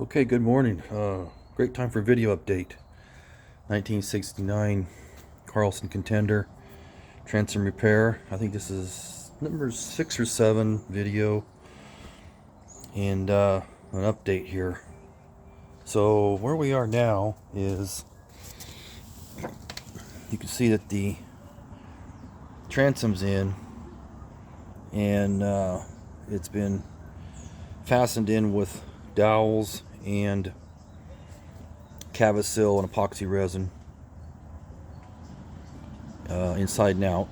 Okay, good morning. Great time for video update. 1969 Carlson Contender Transom repair. I think this is number 6 or 7 video, and an update here. So where we are now is you can see that the transom's in, and it's been fastened in with dowels and Cavasil and epoxy resin inside and out,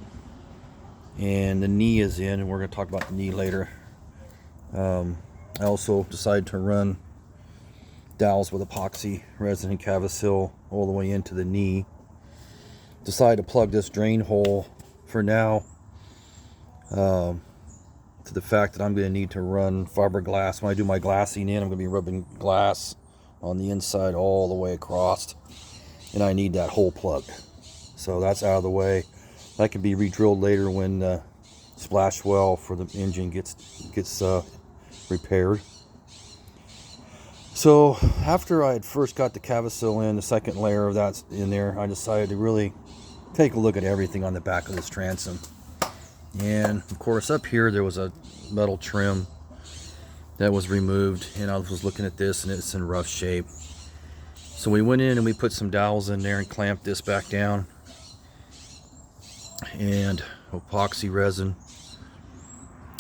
and the knee is in, and we're going to talk about the knee later. I also decided to run dowels with epoxy resin and Cavasil all the way into the knee. Decided to plug this drain hole for now, to the fact that I'm going to need to run fiberglass. When I do my glassing in, I'm going to be rubbing glass on the inside all the way across, and I need that hole plugged. So that's out of the way. That can be re-drilled later when the splash well for the engine gets repaired. So after I had first got the Cavasil in, the second layer of that's in there, I decided to really take a look at everything on the back of this transom. And of course up here there was a metal trim that was removed, and I was looking at this and it's in rough shape. So we went in and we put some dowels in there and clamped this back down, and epoxy resin,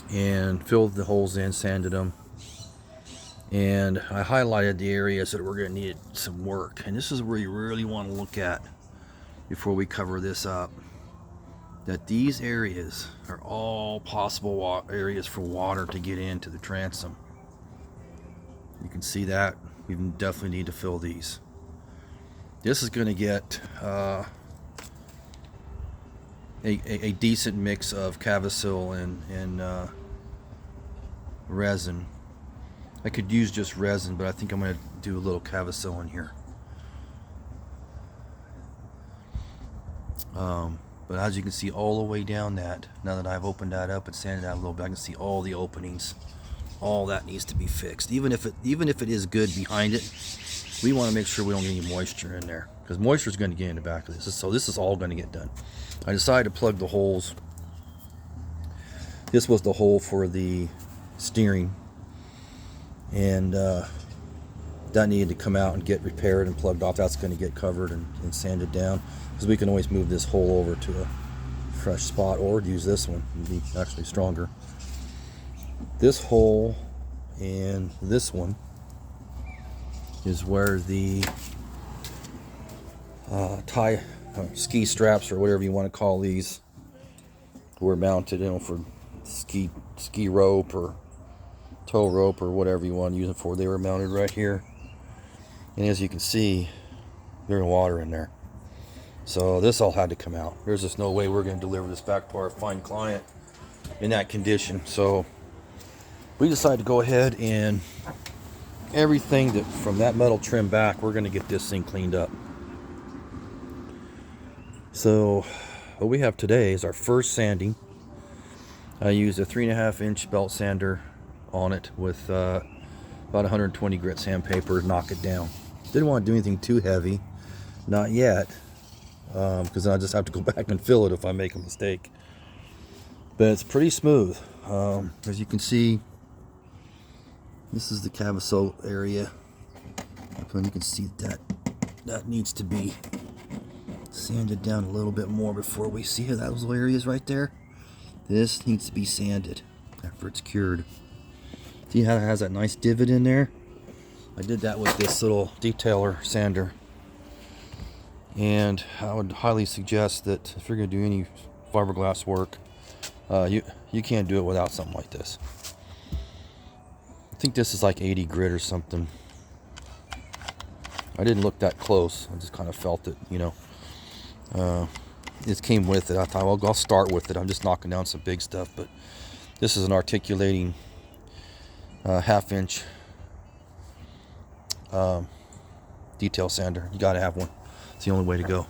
and filled the holes in, sanded them, and I highlighted the areas that we're going to need some work. And this is where you really want to look at before we cover this up, that these areas are all possible areas for water to get into the transom. You can see that we definitely need to fill these. This is going to get a decent mix of Cavasil and resin. I could use just resin, but I think I'm going to do a little Cavasil in here. But as you can see all the way down that, now that I've opened that up and sanded that a little bit, I can see all the openings. All that needs to be fixed. Even if it is good behind it, we want to make sure we don't get any moisture in there, because moisture is going to get in the back of this. So this is all going to get done. I decided to plug the holes. This was the hole for the steering, and that needed to come out and get repaired and plugged off. That's going to get covered and sanded down, because we can always move this hole over to a fresh spot or use this one and be actually stronger. This hole and this one is where the ski straps, or whatever you want to call these, were mounted, for ski rope or tow rope or whatever you want to use it for. They were mounted right here, and as you can see, there's water in there. So this all had to come out. There's just no way we're going to deliver this back to our fine client in that condition. So we decided to go ahead and everything that from that metal trim back, we're going to get this thing cleaned up. So what we have today is our first sanding. I used a 3.5-inch belt sander on it with about 120 grit sandpaper to knock it down. Didn't want to do anything too heavy, not yet, because then I just have to go back and fill it if I make a mistake. But it's pretty smooth. As you can see, this is the Cavasil area. You can see that needs to be sanded down a little bit more before we see those areas right there. This needs to be sanded after it's cured. See how it has that nice divot in there? I did that with this little detailer sander. And I would highly suggest that if you're going to do any fiberglass work, you can't do it without something like this. I think this is like 80 grit or something. I didn't look that close. I just kind of felt it, It came with it. I thought, well, I'll start with it. I'm just knocking down some big stuff, but this is an articulating 1/2-inch detail sander. You got to have one. It's the only way to go.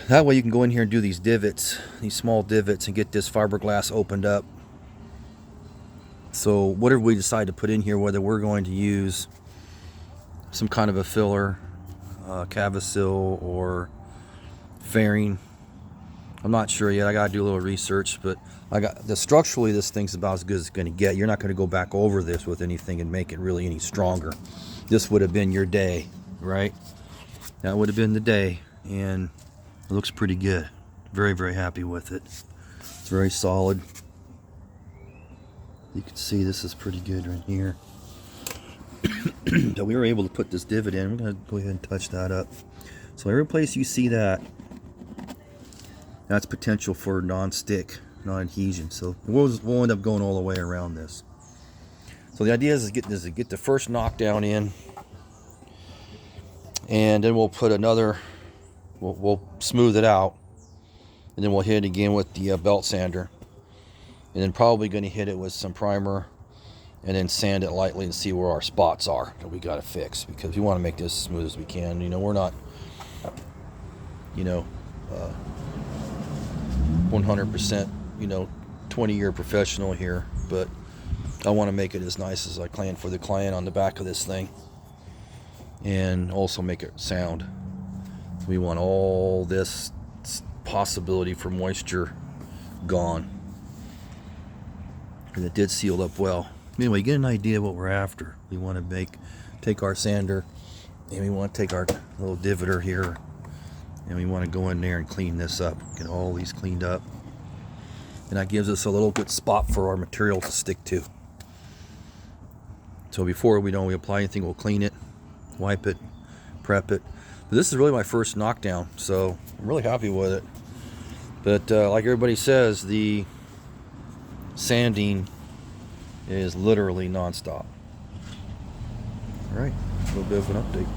That way you can go in here and do these divots, these small divots, and get this fiberglass opened up So whatever we decide to put in here, whether we're going to use some kind of a filler, Cavasil or fairing, I'm not sure yet. I gotta do a little research, but structurally this thing's about as good as it's gonna get. You're not gonna go back over this with anything and make it really any stronger. This would have been your day, right? That would have been the day, and it looks pretty good. Very, very happy with it. It's very solid. You can see this is pretty good right here. So we were able to put this divot in. We're going to go ahead and touch that up. So every place you see that, that's potential for non-stick, non-adhesion. So we'll end up going all the way around this. So the idea is to get the first knockdown in, and then we'll put another, we'll smooth it out, and then we'll hit it again with the belt sander, and then probably going to hit it with some primer, and then sand it lightly and see where our spots are that we got to fix, because we want to make this as smooth as we can. You know, we're not, 100%, 20-year professional here, but I want to make it as nice as I can for the client on the back of this thing, and also make it sound. We want all this possibility for moisture gone, and it did seal up well. Anyway, get an idea of what we're after. We want to take our sander, and we want to take our little divoter here, and we want to go in there and clean this up, get all these cleaned up, and that gives us a little good spot for our material to stick to. So before we apply anything, we'll clean it, wipe it, prep it. But this is really my first knockdown, so I'm really happy with it. But like everybody says, the sanding is literally non-stop. All right, a little bit of an update.